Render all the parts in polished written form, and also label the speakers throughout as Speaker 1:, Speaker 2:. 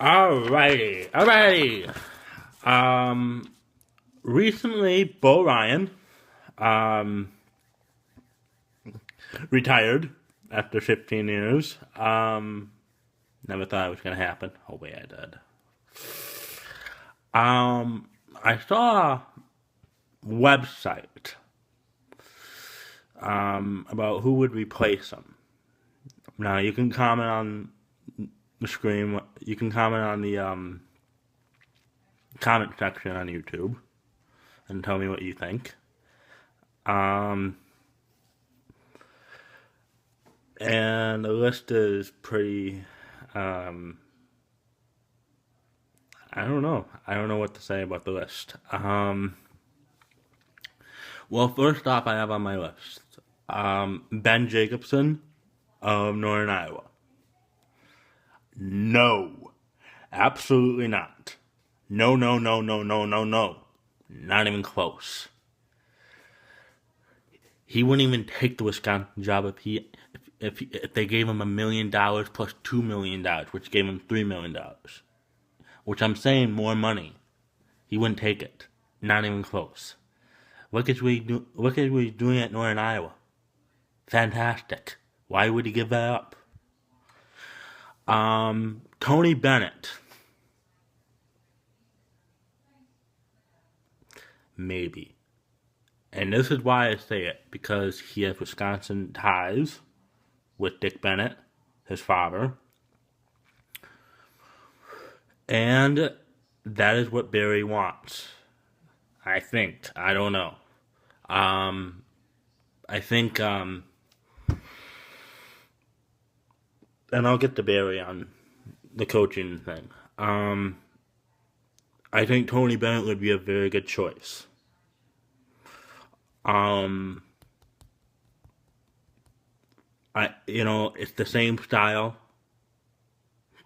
Speaker 1: Alrighty. Recently, Bo Ryan, um, retired after 15 years. Never thought it was gonna happen. Oh wait, I did. I saw a website, about who would replace him. Now you can comment on the screen. You can comment on the comment section on YouTube and tell me what you think. Um, and the list is pretty. Um, I don't know. I don't know what to say about the list. Well, first off, I have on my list Ben Jacobson of Northern Iowa. No, absolutely not. No, no, no, no, no, no, no. Not even close. He wouldn't even take the Wisconsin job if they gave him $1 million plus $2 million, which gave him $3 million. Which I'm saying more money. He wouldn't take it. Not even close. Look at what he's doing at Northern Iowa. Fantastic. Why would he give that up? Tony Bennett. Maybe. And this is why I say it, because he has Wisconsin ties with Dick Bennett, his father. And that is what Barry wants. I think. I don't know. I think, and I'll get to Barry on the coaching thing. I think Tony Bennett would be a very good choice. It's the same style.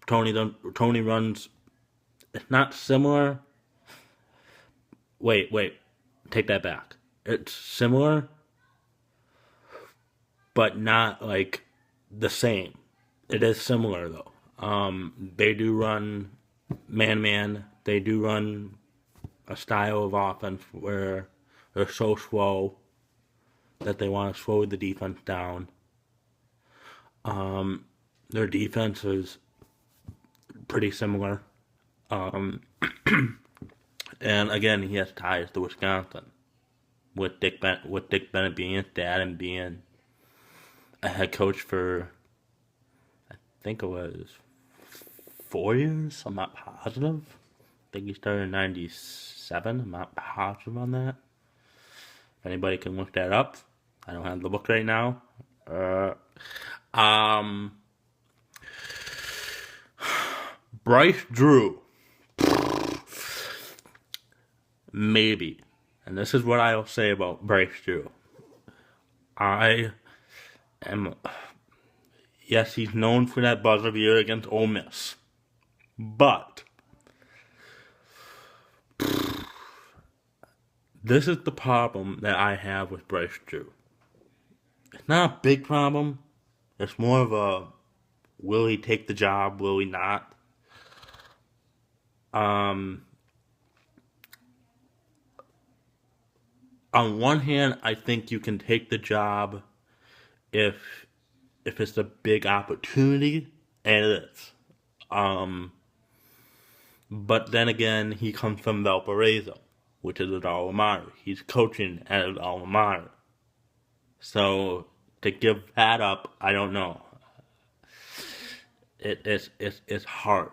Speaker 1: Tony runs. It's not similar. Wait, take that back. It's similar, but not like the same. It is similar though. They do run man. They do run a style of offense where they're so slow that they want to slow the defense down. Their defense is pretty similar. And again, he has ties to Wisconsin with Dick Bennett being his dad and being a head coach for, I think it was 4 years. I'm not positive. I think he started in '97. I'm not positive on that. If anybody can look that up, I don't have the book right now. Bryce Drew. Maybe. And this is what I'll say about Bryce Drew. Yes, he's known for that buzzer beater against Ole Miss. But this is the problem that I have with Bryce Drew. It's not a big problem. It's more of a, will he take the job, will he not? On one hand, I think you can take the job if it's a big opportunity, and it is. But then again, he comes from Valparaiso, which is his alma mater. He's coaching at his alma mater. So to give that up, I don't know. It's hard.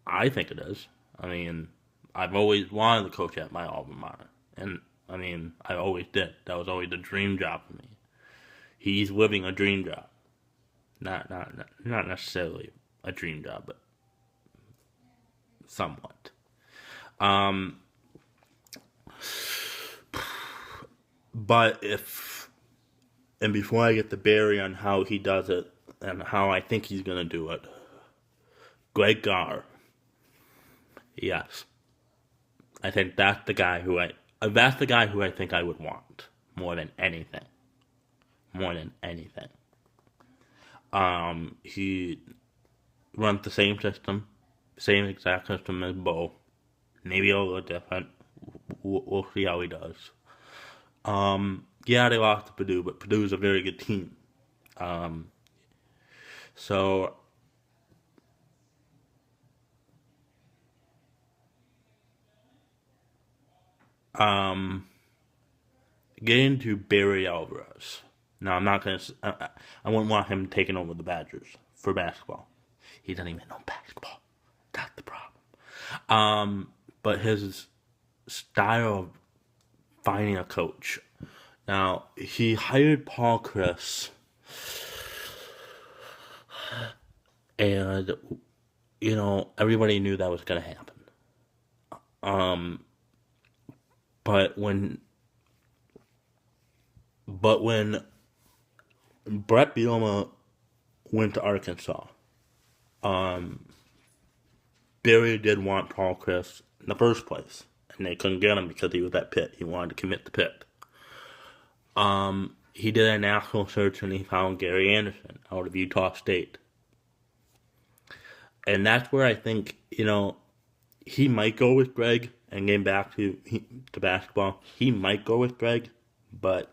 Speaker 1: I think it is. I mean, I've always wanted to coach at my alma mater, and I mean, I always did. That was always a dream job for me. He's living a dream job, not necessarily a dream job, but somewhat. But before I get to Barry on how he does it and how I think he's gonna do it, Greg Garr. Yes. I think that's the guy who I think I would want more than anything. He runs the same system Same exact system as Bo. Maybe a little different. We'll see how he does. Yeah, they lost to Purdue, but Purdue's a very good team. So getting to Barry Alvarez. Now, I'm not going to... I wouldn't want him taking over the Badgers for basketball. He doesn't even know basketball. That's the problem. But his style of finding a coach. Now, he hired Paul Chris. And, everybody knew that was going to happen. But when Brett Bielema went to Arkansas, Barry did want Paul Chris in the first place, and they couldn't get him because he was at Pitt. He wanted to commit to Pitt. He did a national search and he found Gary Anderson out of Utah State. And that's where I think, he might go with Greg and getting back to basketball. He might go with Greg, but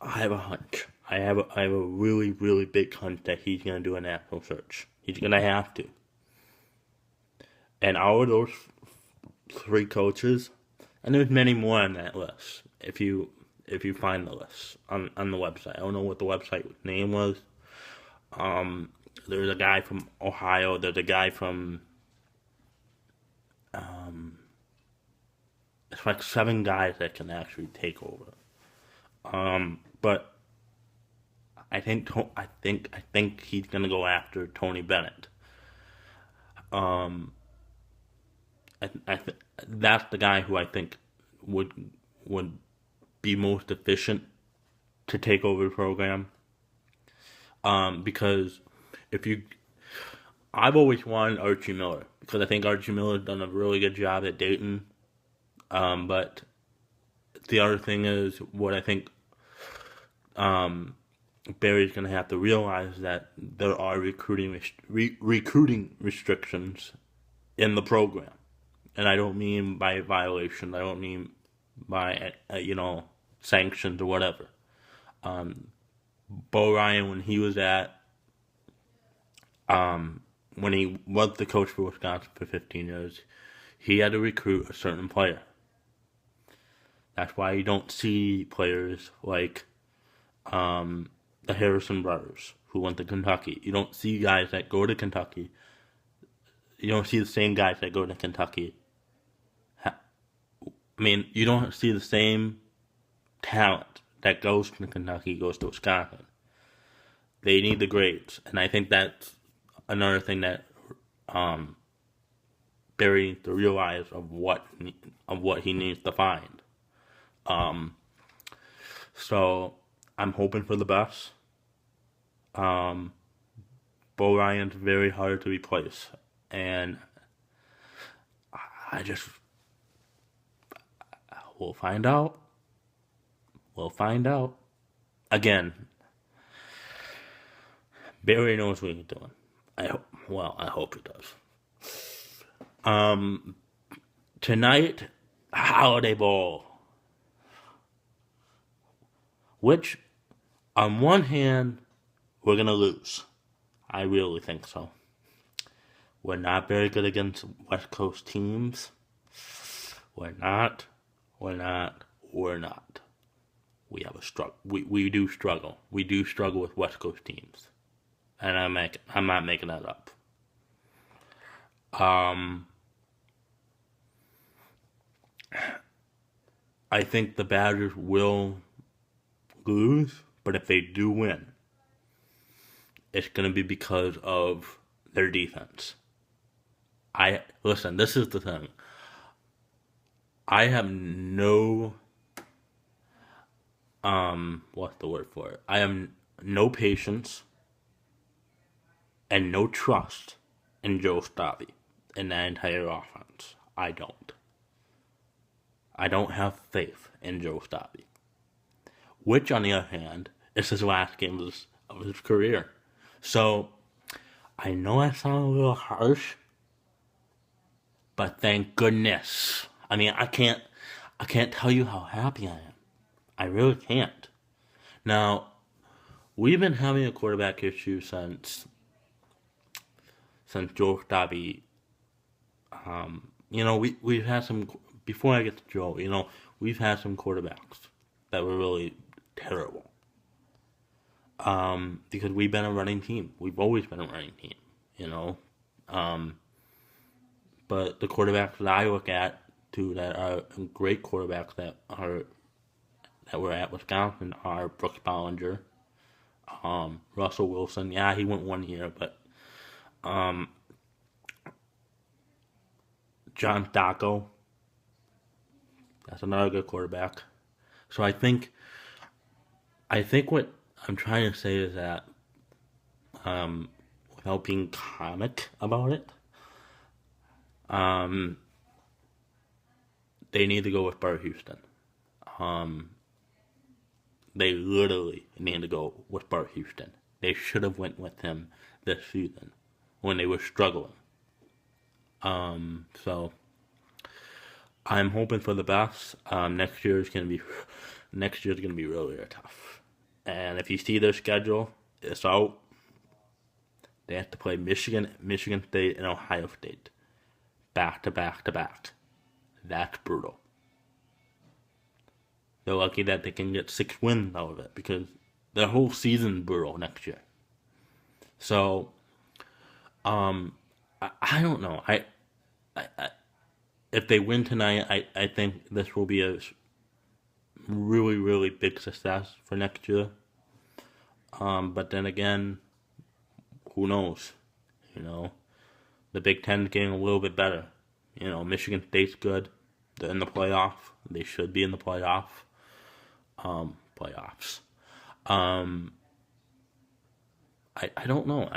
Speaker 1: I have a hunch. I have a really, really big hunch that he's going to do a national search. He's going to have to. And out of those 3 coaches, and there's many more on that list, if you find the list on the website. I don't know what the website name was. There's a guy from Ohio. There's a guy from... it's like 7 guys that can actually take over. But I think he's gonna go after Tony Bennett. That's the guy who I think would be most efficient to take over the program. Because I've always wanted Archie Miller because I think Archie Miller's done a really good job at Dayton. But the other thing is what I think Barry's going to have to realize that there are recruiting restrictions in the program. And I don't mean by violation. I don't mean by, sanctions or whatever. Bo Ryan, when he was when he was the coach for Wisconsin for 15 years, he had to recruit a certain player. That's why you don't see players like the Harrison brothers who went to Kentucky. You don't see guys that go to Kentucky. You don't see the same guys that go to Kentucky. You don't see the same talent that goes to Kentucky goes to Wisconsin. They need the grades, and I think that's another thing that Barry needs to realize of what he needs to find. So I'm hoping for the best. Bo Ryan's very hard to replace, and we'll find out. We'll find out. Again, Barry knows what he's doing. I hope he does. Tonight, Holiday Bowl. Which, on one hand, we're going to lose. I really think so. We're not very good against West Coast teams. We're not. We have a struggle. We do struggle. We do struggle with West Coast teams. And I'm not making that up. I think the Badgers will lose, but if they do win, it's going to be because of their defense. Listen, this is the thing. I have no, what's the word for it? I have no patience and no trust in Joe Stabby in that entire offense. I don't have faith in Joe Stabby. Which, on the other hand, is his last game of his career. So, I know I sound a little harsh, but thank goodness. I mean, I can't tell you how happy I am. I really can't. Now, we've been having a quarterback issue since Joe Stabby. We've had some. Before I get to Joe, we've had some quarterbacks that were really terrible. Because we've been a running team. We've always been a running team. You know, um, but the quarterbacks that I look at too that are great quarterbacks that were at Wisconsin are Brooks Bollinger, Russell Wilson. Yeah, he went 1 year, but um, John Dacko. That's another good quarterback. So I think what I'm trying to say is that without being comic about it, um, they need to go with Bart Houston. Um, they literally need to go with Bart Houston. They should have went with him this season when they were struggling. So I'm hoping for the best. Next year's gonna be really tough. And if you see their schedule, it's out. They have to play Michigan State, and Ohio State back to back to back. That's brutal. They're lucky that they can get 6 wins out of it because their whole season's brutal next year. So, I don't know. I if they win tonight, I think this will be a really really big success for next year. But then again, who knows? You know, the Big Ten's getting a little bit better. Michigan State's good. They're in the playoff. They should be in the playoffs. Um, I don't know.